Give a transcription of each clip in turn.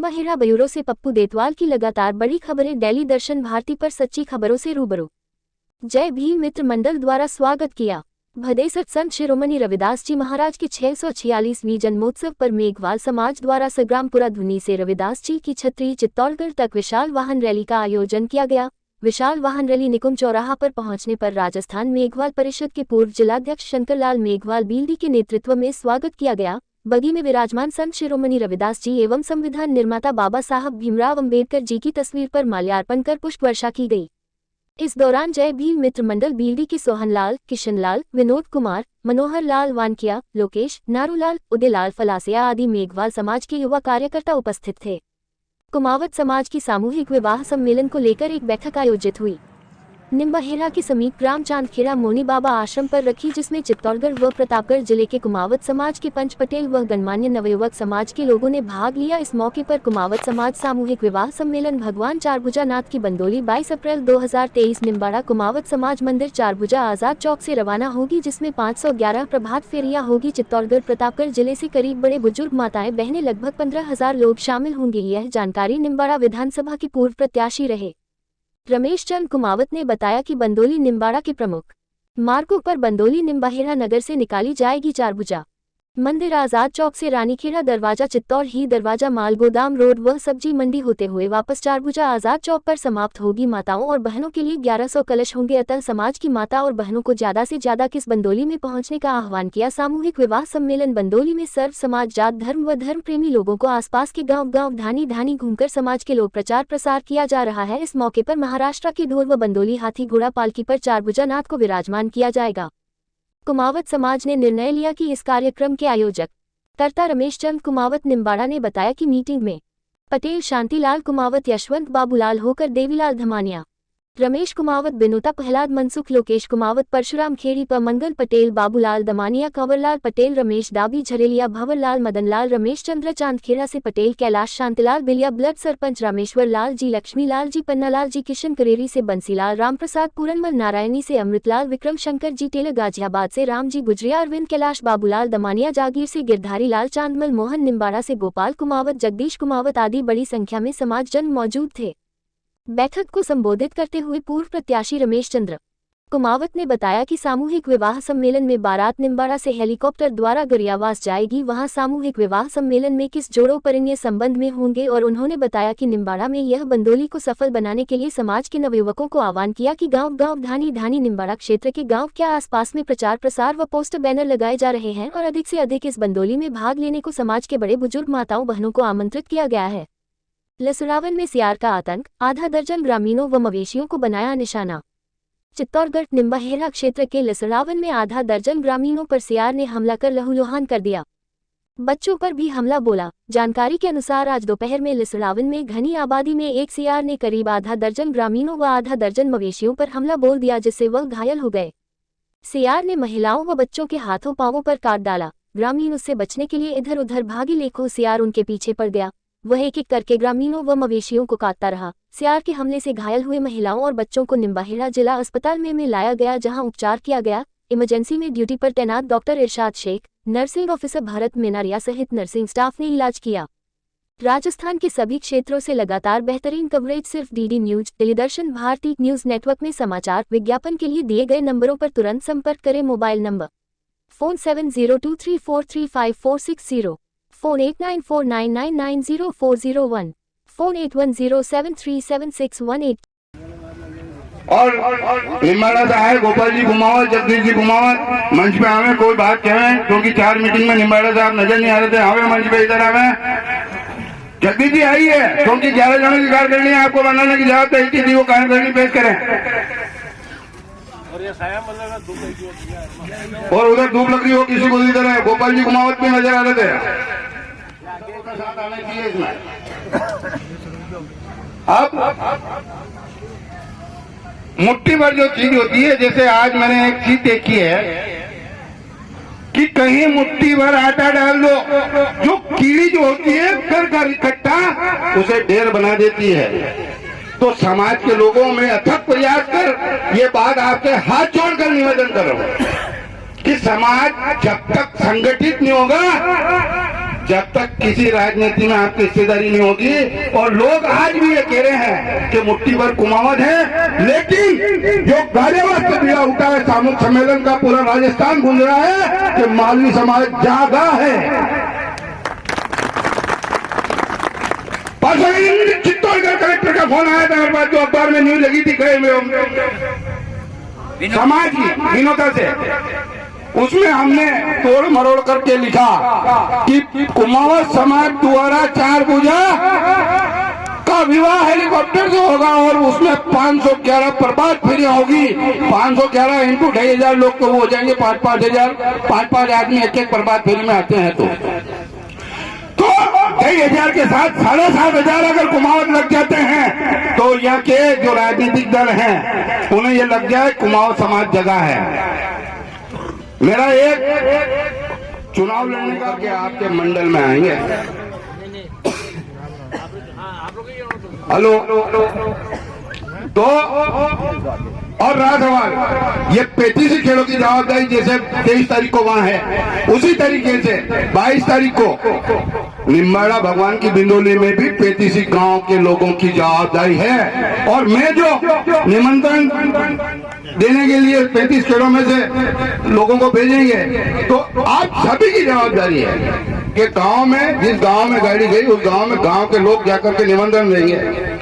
Nimbahera bureau से पप्पू देतवाल की लगातार बड़ी खबरें। डेली दर्शन भारती पर सच्ची खबरों से रूबरू। जय भीम मित्र मंडल द्वारा स्वागत किया। भदे सत्संग शिरोमणि रविदास जी महाराज के 646वीं जन्मोत्सव पर मेघवाल समाज द्वारा संग्रामपुरा धुनी से रविदास जी की छतरी चित्तौड़गढ़ तक विशाल वाहन रैली का आयोजन किया गया। विशाल वाहन रैली निकुंज चौराहा पर पहुंचने पर राजस्थान मेघवाल परिषद के पूर्व जिलाध्यक्ष शंकरलाल मेघवाल बील्डी के नेतृत्व में स्वागत किया गया। बगी में विराजमान संत शिरोमणि रविदास जी एवं संविधान निर्माता बाबा साहब भीमराव अंबेडकर जी की तस्वीर पर माल्यार्पण कर पुष्प वर्षा की गई। इस दौरान जय भीम मित्र मंडल बील्डी के सोहनलाल, किशनलाल, विनोद कुमार, मनोहर लाल वानकिया, लोकेश, नारूलाल, उदयलाल फलासिया आदि मेघवाल समाज के युवा कार्यकर्ता उपस्थित थे। कुमावत समाज की सामूहिक विवाह सम्मेलन को लेकर एक बैठक आयोजित हुई। निम्बाहेड़ा के समीप ग्राम चांदखेड़ा मोनी बाबा आश्रम पर रखी, जिसमें चित्तौड़गढ़ व प्रतापगढ़ जिले के कुमावत समाज के पंच पटेल व गणमान्य नवयुवक समाज के लोगों ने भाग लिया। इस मौके पर कुमावत समाज सामूहिक विवाह सम्मेलन भगवान चारभुजा नाथ की बंदोली 22 अप्रैल 2023 निम्बाड़ा कुमावत समाज मंदिर चारभुजा आजाद चौक से रवाना होगी, जिसमें 511 प्रभात फेरियां होगी। चित्तौड़गढ़ प्रतापगढ़ जिले से करीब बड़े बुजुर्ग माताएं बहनें लगभग 15,000 लोग शामिल होंगे। यह जानकारी निम्बाड़ा विधानसभा के पूर्व प्रत्याशी रहे रमेश चंद कुमावत ने बताया कि बंदोली निम्बाड़ा के प्रमुख मार्गों पर बंदोली निम्बाहेड़ा नगर से निकाली जाएगी। चारभुजा मंदिर आजाद चौक से रानीखेड़ा दरवाजा, चित्तौड़ ही दरवाजा, माल गोदाम रोड व सब्जी मंडी होते हुए वापस चारभुजा आजाद चौक पर समाप्त होगी। माताओं और बहनों के लिए 1100 कलश होंगे। अतः समाज की माता और बहनों को ज्यादा से ज्यादा किस बंदोली में पहुंचने का आह्वान किया। सामूहिक विवाह सम्मेलन बंदोली में सर्व समाज, जात, धर्म व धर्म प्रेमी लोगों को आसपास के गाँव धानी घूमकर समाज के लोग प्रचार प्रसार किया जा रहा है। इस मौके पर महाराष्ट्र की ढोल व बंदोली हाथी घोड़ा पालकी पर चारभुजा नाथ को विराजमान किया जाएगा। कुमावत समाज ने निर्णय लिया कि इस कार्यक्रम के आयोजक कर्ता रमेश चंद कुमावत निम्बाड़ा ने बताया कि मीटिंग में पटेल शांतिलाल कुमावत, यशवंत बाबूलाल होकर, देवीलाल धमानिया, रमेश कुमावत, बिनुता प्रहलाद मनसुख, लोकेश कुमावत, परशुराम खेड़ी पर, मंगल पटेल, बाबूलाल दमानिया, कंवरलाल पटेल, रमेश डाबी, झरेलिया, भंवरलाल, मदनलाल, रमेश चंद्र चांदखेड़ा से पटेल, कैलाश, शांतिलाल बिलिया, ब्लड सरपंच, रामेश्वर लाल जी, लक्ष्मी लाल जी, पन्नालाल जी, किशन करेरी से बंसीलाल, रामप्रसाद पूरनमल, नारायणी से अमृतलाल, विक्रम शंकर जी टेलर, गाजियाबाद से राम जी गुजरिया, अरविंद, कैलाश, बाबूलाल दमानिया, जागीर से गिरधारी लाल, चांदमल, मोहन, निम्बाड़ा से गोपाल कुमावत, जगदीश कुमावत आदि बड़ी संख्या में समाजजन मौजूद थे। बैठक को संबोधित करते हुए पूर्व प्रत्याशी रमेश चंद्र कुमावत ने बताया कि सामूहिक विवाह सम्मेलन में बारात निम्बाड़ा से हेलीकॉप्टर द्वारा गरियावास जाएगी। वहां सामूहिक विवाह सम्मेलन में किस जोड़ों परिणय संबंध में होंगे और उन्होंने बताया कि निम्बाड़ा में यह बंदोली को सफल बनाने के लिए समाज के नवयुवकों को आह्वान किया कि गांव धानी निम्बाड़ा क्षेत्र के गांव के आसपास में प्रचार प्रसार व पोस्टर बैनर लगाए जा रहे हैं और अधिक से अधिक इस बंदोली में भाग लेने को समाज के बड़े बुजुर्ग माताओं बहनों को आमंत्रित किया गया है। लसरावन में सियार का आतंक, आधा दर्जन ग्रामीणों व मवेशियों को बनाया निशाना। चित्तौड़गढ़ निम्बाहेड़ा क्षेत्र के लसरावन में आधा दर्जन ग्रामीणों पर सियार ने हमला कर लहूलुहान कर दिया। बच्चों पर भी हमला बोला। जानकारी के अनुसार आज दोपहर में लसरावन में घनी आबादी में एक सियार ने करीब आधा दर्जन ग्रामीणों व आधा दर्जन मवेशियों पर हमला बोल दिया, जिससे वह घायल हो गए। सियार ने महिलाओं व बच्चों के हाथों पांवों पर काट डाला। ग्रामीण उससे बचने के लिए इधर उधर भागे, लेकिन सियार उनके पीछे पड़ गया। वह एक एक करके ग्रामीणों व मवेशियों को काटता रहा। सियार के हमले से घायल हुए महिलाओं और बच्चों को निम्बाहेड़ा जिला अस्पताल में लाया गया, जहां उपचार किया गया। इमरजेंसी में ड्यूटी पर तैनात डॉक्टर इरशाद शेख, नर्सिंग ऑफिसर भरत मेनारिया सहित नर्सिंग स्टाफ ने इलाज किया। राजस्थान के सभी क्षेत्रों से लगातार बेहतरीन कवरेज सिर्फ डीडी न्यूज, टेलीदर्शन भारती न्यूज नेटवर्क में समाचार विज्ञापन के लिए दिए गए नंबरों पर तुरंत संपर्क करें। Mobile number phone 7023435460, phone 8949990401, phone 8107376118। और निम्बाड़ा से आए गोपाल जी कुमावत, जगदीश जी कुमावत मंच पे आवे, कोई बात कहें, क्योंकि 4 मीटिंग में निम्बाड़ा साहब नजर नहीं आ रहे थे। आवे मंच पे, इधर आवे। जगदीश जी आई है, क्योंकि 11 जनों की कार्यकारिणी आपको बनाने की जरूरत है। इसी वो कार्यकारिणी पेश करें। और उधर धूप लग रही हो किसी को, इधर है गोपाल जी कुमावत भी नजर आ रहे थे। अब मुट्ठी भर जो चीज होती है, जैसे आज मैंने एक चीज देखी है कि कहीं मुट्ठी भर आटा डाल दो, जो कीड़ी जो होती है कर इकट्ठा उसे ढेर बना देती है। तो समाज के लोगों में अथक प्रयास कर, ये बात आपके हाथ जोड़कर निवेदन करो कि समाज जब तक संगठित नहीं होगा जब तक किसी राजनीति में आपकी हिस्सेदारी नहीं होगी। और लोग आज भी ये कह रहे हैं कि मुट्ठी भर कुमावत है, लेकिन जो गालियाबाद से दिया उठा है सामूहिक सम्मेलन का पूरा राजस्थान गूंज रहा है कि मालवी समाज जागा है। चित्तौड़गढ़ कलेक्टर का फोन आया था मेरे पास, जो अखबार में न्यूज लगी थी गए में समाज की विनोदा से, उसमें हमने तोड़ मरोड़ करके लिखा कि कुमावत समाज द्वारा 4 पूजा का विवाह हेलीकॉप्टर से होगा और उसमें 511 प्रभात फेरियां होगी। 511 इंटू 2,500 लोग तो वो हो जाएंगे, 5,000 5 आदमी एक प्रभात फेरी में आते हैं तो 2,500 के साथ 7,500 अगर कुमावत लग जाते हैं तो यहाँ के जो राजनीतिक दल हैं उन्हें ये लग जाए कुमावत समाज जगह है। मेरा एक चुनाव लड़ने का कि आपके मंडल में आएंगे। हेलो तो और रहा सवाल, ये 35 खेलों की जवाबदारी जैसे 23 तारीख को वहां है, उसी तरीके से 22 तारीख को निम्बाड़ा भगवान की बिंदोली में भी 35 गांव के लोगों की जवाबदारी है। और मैं जो निमंत्रण देने के लिए 35 खेलों में से लोगों को भेजेंगे तो आप सभी की जवाबदारी है कि गांव में, जिस गांव में गाड़ी गई उस गांव में गांव के लोग जाकर के निमंत्रण देंगे।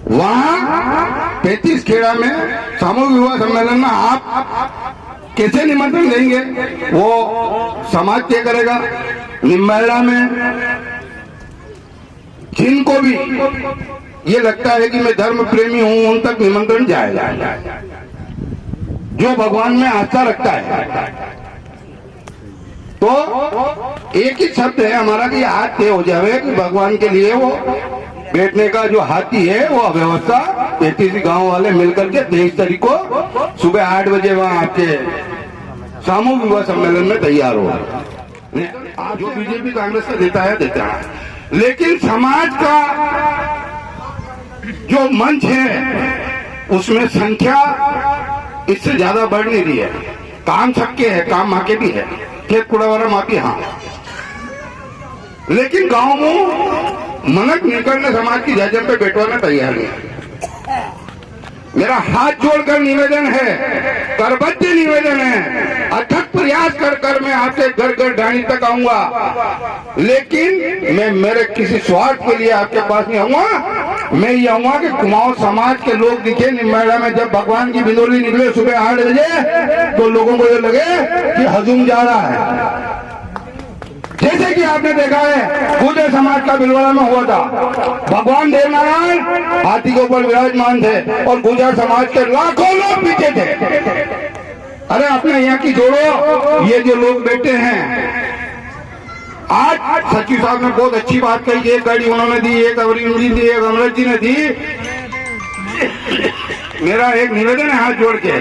वहां 35 खेड़ा में सामूहिक विवाह सम्मेलन में आप कैसे निमंत्रण देंगे वो समाज तय करेगा। निम्बाड़ा में जिनको भी ये लगता है कि मैं धर्म प्रेमी हूं उन तक निमंत्रण जाएगा, जो भगवान में आस्था रखता है। तो एक ही शब्द है हमारा कि हाथ तय हो जाए कि भगवान के लिए वो बैठने का जो हाथी है वो अव्यवस्था 33 गांव वाले मिलकर के 23 तारीख को सुबह 8 बजे वहां आपके सामूहिक विवाह सम्मेलन में तैयार हो। आप जो बीजेपी कांग्रेस का देता है, लेकिन समाज का जो मंच है उसमें संख्या इससे ज्यादा बढ़ नहीं रही है। काम सबके है, काम माँ के भी है, खेत कुड़ावारा माँ की, हाँ, लेकिन गांव में मनक निकलने समाज की जजम पे बैठवाना तैयार नहीं। मेरा हाथ जोड़कर निवेदन है, करबद्ध निवेदन है, अथक प्रयास कर कर मैं आपसे घर घर ढाणी तक आऊंगा, लेकिन मैं मेरे किसी स्वार्थ के लिए आपके पास नहीं आऊंगा। मैं ये आऊंगा कि कुमाऊं समाज के लोग दिखे निम्बाड़ा में जब भगवान की बिंदोली निकले सुबह 8 बजे तो लोगों को ये लगे कि हजूम जा रहा है। जैसे कि आपने देखा है गुर्जर समाज का बिलवाड़ा में हुआ था, भगवान देवनारायण हाथी के ऊपर विराजमान थे और गुर्जर समाज के लाखों लोग पीछे थे। अरे अपने यहाँ की जोड़ो, ये जो लोग बैठे हैं, आज सचिव साहब ने बहुत अच्छी बात कही। एक गाड़ी उन्होंने दी, एक अवरीन जी दी, एक अमृत जी ने दी। मेरा एक निवेदन है हाथ जोड़ के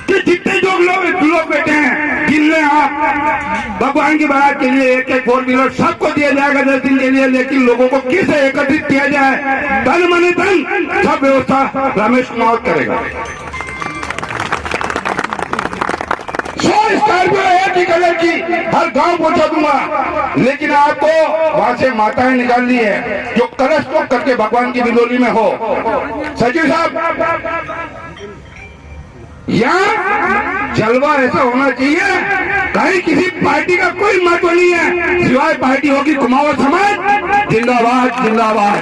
कि जितने जो लोग बैठे हैं गिन लें आप, भगवान की बारात के लिए एक 4 व्हीलर सबको दिया जाएगा 10 दिन के लिए, लेकिन लोगों को किसे एकत्रित किया जाए, धन मनी धन सब व्यवस्था रमेश कुमार करेगा। 100 स्कॉर्पियो एक ही कलर की हर गांव पहुंचा दूंगा, लेकिन आपको वहां से माताएं निकाल दी है जो कलश तो करके भगवान की बिंदोली में हो। सचिव साहब, यहाँ जलवा ऐसा होना चाहिए, कहीं किसी पार्टी का कोई महत्व नहीं है सिवाय पार्टी होगी कुमाऊं समाज जिंदाबाद जिंदाबाद।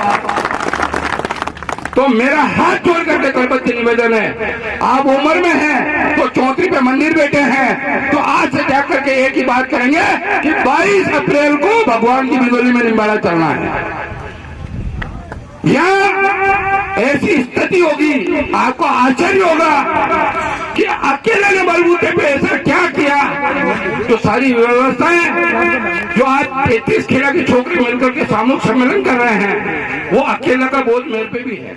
तो मेरा हाथ जोड़ करके करबद्ध निवेदन है, आप उम्र में हैं तो चौधरी पे मंदिर बैठे हैं तो आज से जाकर के एक ही बात करेंगे कि 22 अप्रैल को भगवान की बिंदोली में निम्बाड़ा चलना है। यहाँ ऐसी स्थिति होगी, आपको आश्चर्य होगा कि अकेले ने बलबूते पे ऐसा क्या किया तो सारी व्यवस्थाएं जो आज 33 खेड़ा की छोकरी मिलकर के सामूहिक सम्मेलन कर रहे हैं वो अकेला का बोझ मेरे पे भी है।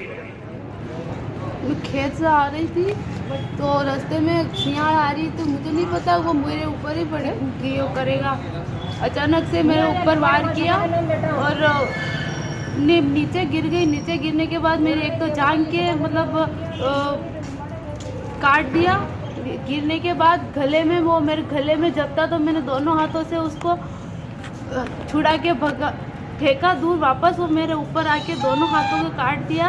मैं खेत से आ रही थी तो रास्ते में सियार आ रही तो मुझे नहीं पता वो मेरे ऊपर ही पड़े कि वो करेगा। अचानक से मेरे ऊपर वार किया और नीचे गिर गई। नीचे गिरने के बाद मेरी एक तो जान के मतलब काट दिया। गिरने के बाद गले में वो मेरे गले में जबता तो मैंने दोनों हाथों से उसको छुड़ा के भगा फेंका दूर वापस। वो मेरे ऊपर आके दोनों हाथों को काट दिया।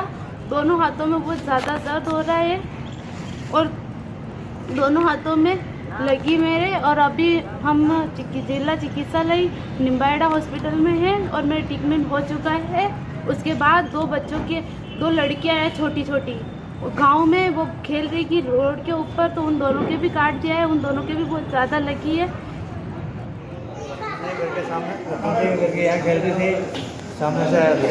दोनों हाथों में बहुत ज़्यादा दर्द हो रहा है और दोनों हाथों में लगी मेरे। और अभी हम जिला चिकित्सालय निम्बाहेड़ा हॉस्पिटल में हैं और मेरा ट्रीटमेंट हो चुका है। उसके बाद दो लड़कियां हैं छोटी छोटी, गांव में वो खेल रही थी रोड के ऊपर, तो उन दोनों के भी काट दिया है। उन दोनों के भी बहुत ज़्यादा लगी है। घर के सामने करके यहाँ खेल रही थी, सामने से आया था।